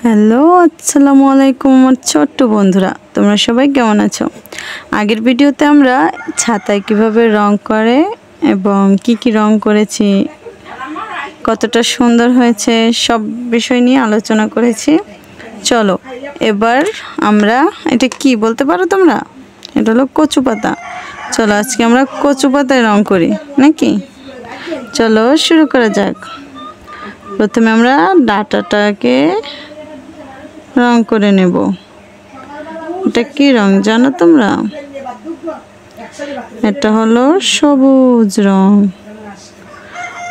Hello, আসসালামু আলাইকুম আমার ছোট্ট বন্ধুরা, তোমরা সবাই কেমন আছো? আগের ভিডিওতে আমরা ছাতায় কিভাবে রং করে এবং কি কি রং করেছি, কতটা সুন্দর হয়েছে সব বিষয় নিয়ে আলোচনা করেছি। চলো এবার আমরা, এটা কি বলতে পারো তোমরা? এটা হলো কচু পাতা। চলো আজকে আমরা কচু পাতায় রং করি নাকি? চলো শুরু করা যাক। প্রথমে আমরা ডাটাটাকে রং করে নেব। এটা কি রং জানো তোমরা? এটা হলো সবুজ রং।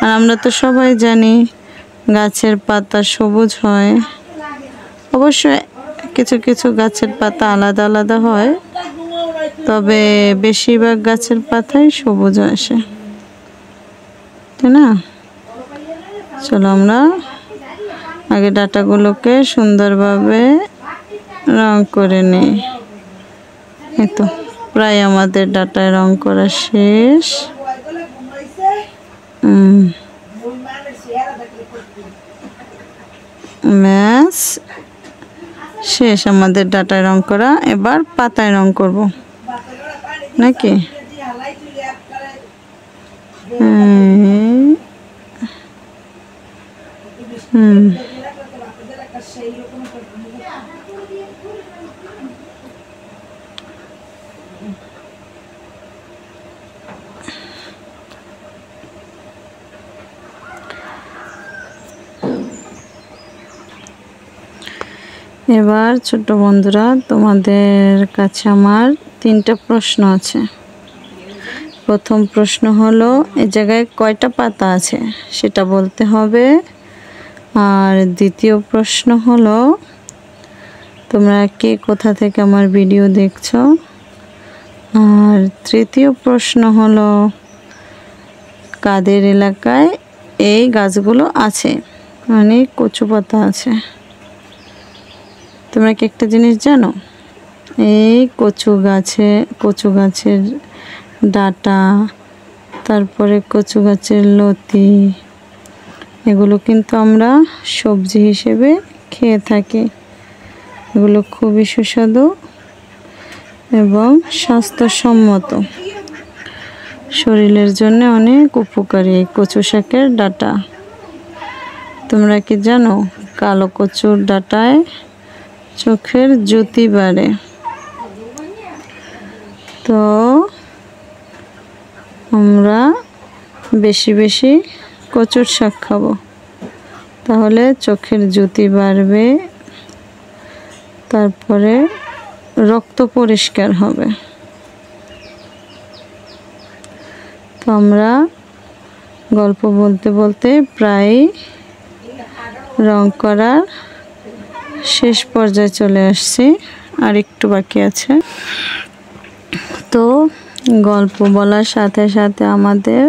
আর আমরা তো সবাই জানি গাছের পাতা সবুজ হয়। অবশ্যই কিছু কিছু গাছের পাতা আলাদা আলাদা হয়, তবে বেশিরভাগ গাছের পাতাই সবুজ আসে, তাই না? চলো আমরা আগে ডাটাগুলোকে সুন্দরভাবে রং করে নিই। এই তো প্রায় আমাদের ডাটায় রং করা শেষ। ব্যাস শেষ আমাদের ডাটায় রং করা। এবার পাতায় রং করব নাকি? এবার ছোট বন্ধুরা, তোমাদের কাছে আমার 3টা প্রশ্ন আছে। প্রথম প্রশ্ন হলো এই জায়গায় কয়টা পাতা আছে সেটা বলতে হবে। আর দ্বিতীয় প্রশ্ন হলো তোমরা কে কোথা থেকে আমার ভিডিও দেখছো। আর তৃতীয় প্রশ্ন হলো কাদের এলাকায় এই গাছগুলো আছে, মানে কচু পাতা আছে। তোমরা কি একটা জিনিস জানো? এই কচু গাছের ডাটা, তারপরে কচু গাছের লতি, এগুলো কিন্তু আমরা সবজি হিসেবে খেয়ে থাকি। এগুলো খুবই সুস্বাদু এবং স্বাস্থ্যসম্মত, শরীরের জন্য অনেক উপকারী এই কচু শাকের ডাটা। তোমরা কি জানো কালো কচুর ডাটায় চোখের জ্যোতি বাড়ে? তো আমরা বেশি বেশি কচুর শাক খাবো, তাহলে চোখের জ্যোতি বাড়বে, তারপরে রক্ত পরিষ্কার হবে। তো আমরা গল্প বলতে বলতে প্রায় রং করার শেষ পর্যায়ে চলে আসছি, আর একটু বাকি আছে। তো গল্প বলার সাথে সাথে আমাদের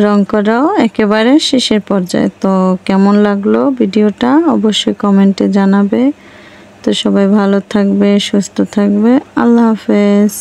রং করাও একেবারে শেষের পর্যায়ে। তো কেমন লাগলো ভিডিওটা অবশ্যই কমেন্টে জানাবে। তো সবাই ভালো থাকবে, সুস্থ থাকবে। আল্লাহ হাফেজ।